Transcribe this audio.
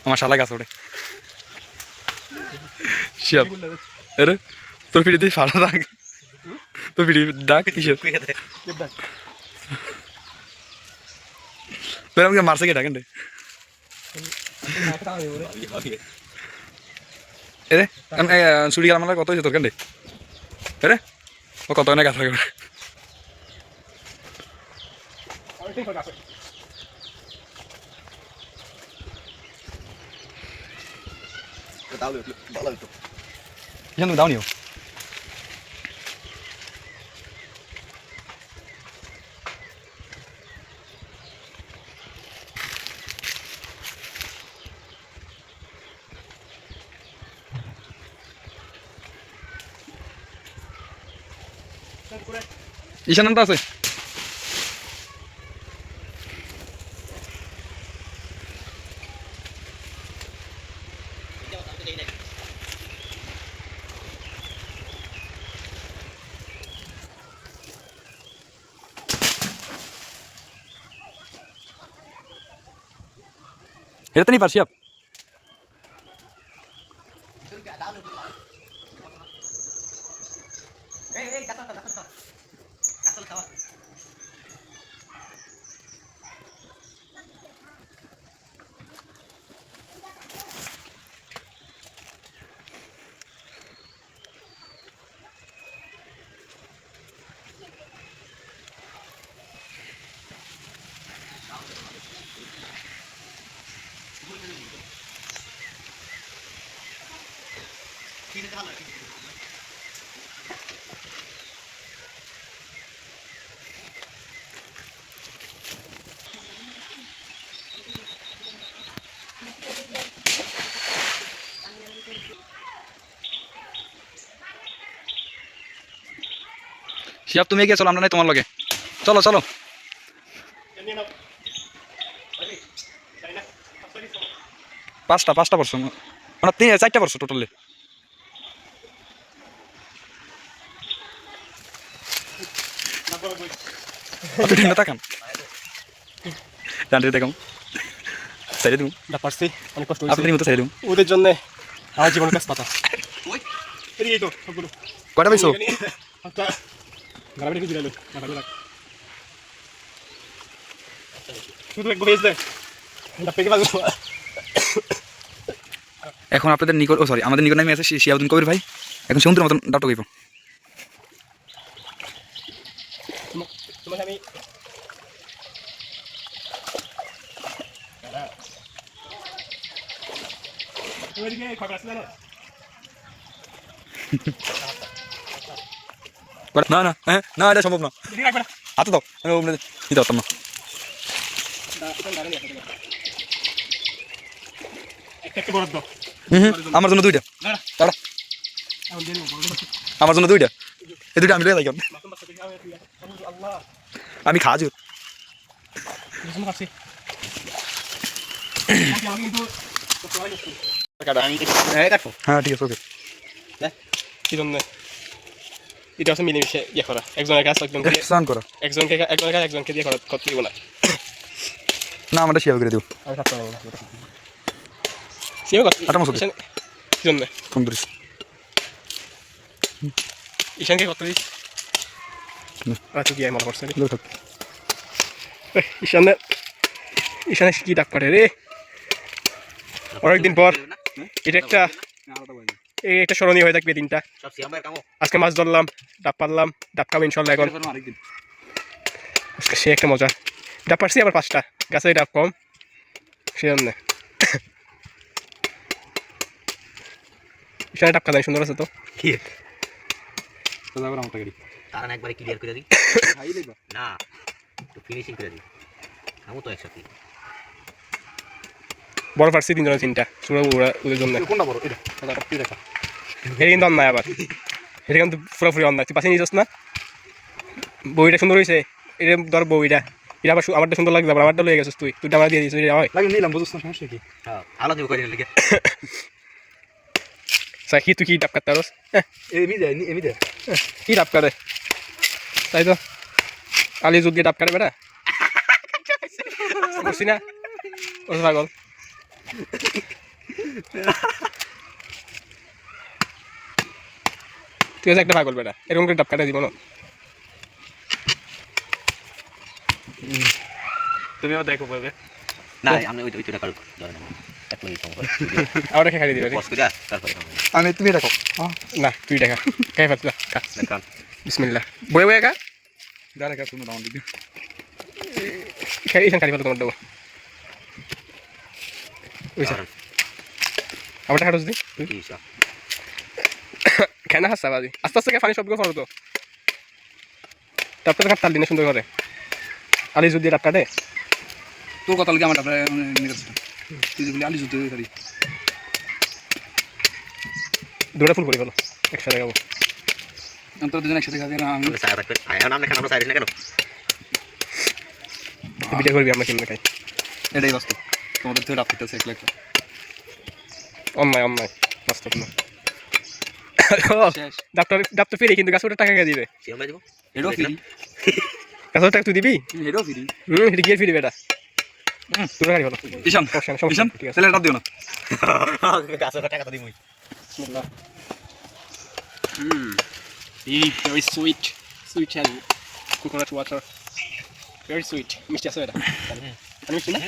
আমার শালা গাছ ওঠে শিয়াব আরে তোর পিড়িতে ফাড়া দাগ তোর পিড়ি ডাক কিসের তোর আমাকে মারছে কে ডাকেন রে এরে চুরি গেলাম কত হয়েছে তোর কেন রে এরে ও কত না গাছ লাগে তুমি দাও নিও ঈশানন্ত আছে এটা তো नहीं পারছি आप শিয়াব তুমি এগিয়ে চলো আমরা নাই তোমার লগে চলো চলো পাঁচটা পড়ছো মানে 4টা পড়ছো টোটালি তাকান জানতে দেখাম সাইডে তুমি পারছি অনেক কষ্ট আপনাদের মতো সাইডে তুমি ওদের জন্য আমার জীবনের কাজ পাতা এই তো সবগুলো কয়টা পাইছো গাড়ি কি দিলালো মাথা লাগ শুধু এক বহেস দে এটা পেকে বাজু এখন আপনাদের নিকট ও সরি আমাদের নিকট নামে আছে শিয়াবুদ্দিন কবির ভাই এখন সমুদ্রের মতন ডাটো কইব তোমাকে আমি ওইদিকে খবর আসলে না না না হ্যাঁ না এটা সম্ভব না হাতে দাও আমি নিতে পারতাম না আমার জন্য 2টা আমার জন্য 2টা এই 2টা আমি লয়ে যাই আমি খাজু হ্যাঁ ঠিক আছে ওকে কি জন্য এটা হচ্ছে মিলেমিশে ইয়ে করা একজনের কাজ স্নান করা একজনের কাজ একজনকে দিয়ে করা করতে দিব না না আমরা শেয়ার করে দেবো আমি থাকতে পারবো না সেও কথা কি জন্য সুন্দর ঈশানকে কত দিস আচ্ছা কি মনে করছে ঈশানে কি ডাক পারে রে অনেকদিন পর এটা একটা স্মরণীয় হয়ে থাকবে দিনটা আজকে মাছ ধরলাম ডাব পারলাম ডাব খাবো ইনশাল্লাহ এখন আজকে সে একটা মজা ডাব পারছি আবার 5টা গাছে ডাব কম সে জন্য ঈশানে ডাব খাওয়া সুন্দর আছে তো কি কারণ একবারে ক্লিয়ার করে দিই না একটু ফিনিশিং করে দিই আমি তো একসাথে বড় পারছি 3টা সুরা ওদের জন্য কোনটা বড় এটা দেখা এটা কিন্তু অন্যায় আবার এটা কিন্তু পুরোপুরি অন্যায় তুই পাশে নিয়ে যাস না বইটা সুন্দর হয়েছে এটা ধর বইটা এটা আবার আমারটা সুন্দর লাগছে আবার আমারটা লয়ে গেছিস তুই আমার দিয়ে দিয়েছিস হয় নিলাম বুঝছ না সমস্যা কি আলাদা করে নিলে কি তুই কি ডাব কাটতে পারস এমি দে কি ডাব কাটে তাই তো কালি যুগ দিয়ে ডাব কাটে বেটা বুঝছি না ও পাগল তুই হচ্ছে একটা পাগল বেটা এরকম করে ডাব কাটা দিব না তুমি আবার দেখো বলবে না আমি ওইটা কারো ধরে নেব একটু এই সময় আবার দেখা খালি দিবে বস করে তারপরে আমি তুমি দেখো না তুই দেখা খাই ফেললা দেখান বিসমিল্লাহ বয়ে বয়ে কা দাঁড়া কা তুমি দাও দিদি খাই ইসান খালি ফেলো তোমার দেবো ওইসা আবার টাকা দি কি সব কেন হাসা বাজি আস্তে আস্তে পানি সবগুলো ফলো তো তারপরে তাল দিনে সুন্দর করে আলি যদি ডাব কাটে তোর কথা লাগে আমার ডাবটা তুই বলি আলি জুতে পারি দুটা ফুল করে ফেলো একসাথে খাবো তোর দুজন একসাথে খাবি না আমি সাইড রাখবে আয়া নাম লেখা আমরা সাইড না কেন ভিডিও করবি আমরা কেমনে খাই এটাই বাস্তব তোমাদের থেকে ডাব খেতেছে এক লাখ অন্যায় অন্যায় বাস্তব না শেষ ডাব তো ফিরি কিন্তু গাছ ওটা টাকা কে দিবে সে আমরা যাব এটাও ফ্রি গাছ টাকা তুই দিবি এটাও ফ্রি এটা গিয়ে ফিরি বেটা তোর গাড়ি হলো ঈশান ঈশান তাহলে এটা দিও না গাছ টাকা তো দিমই বিসমিল্লাহ very sweet and coconut water very sweet মিষ্টি আছে এটা আমি মিষ্টি না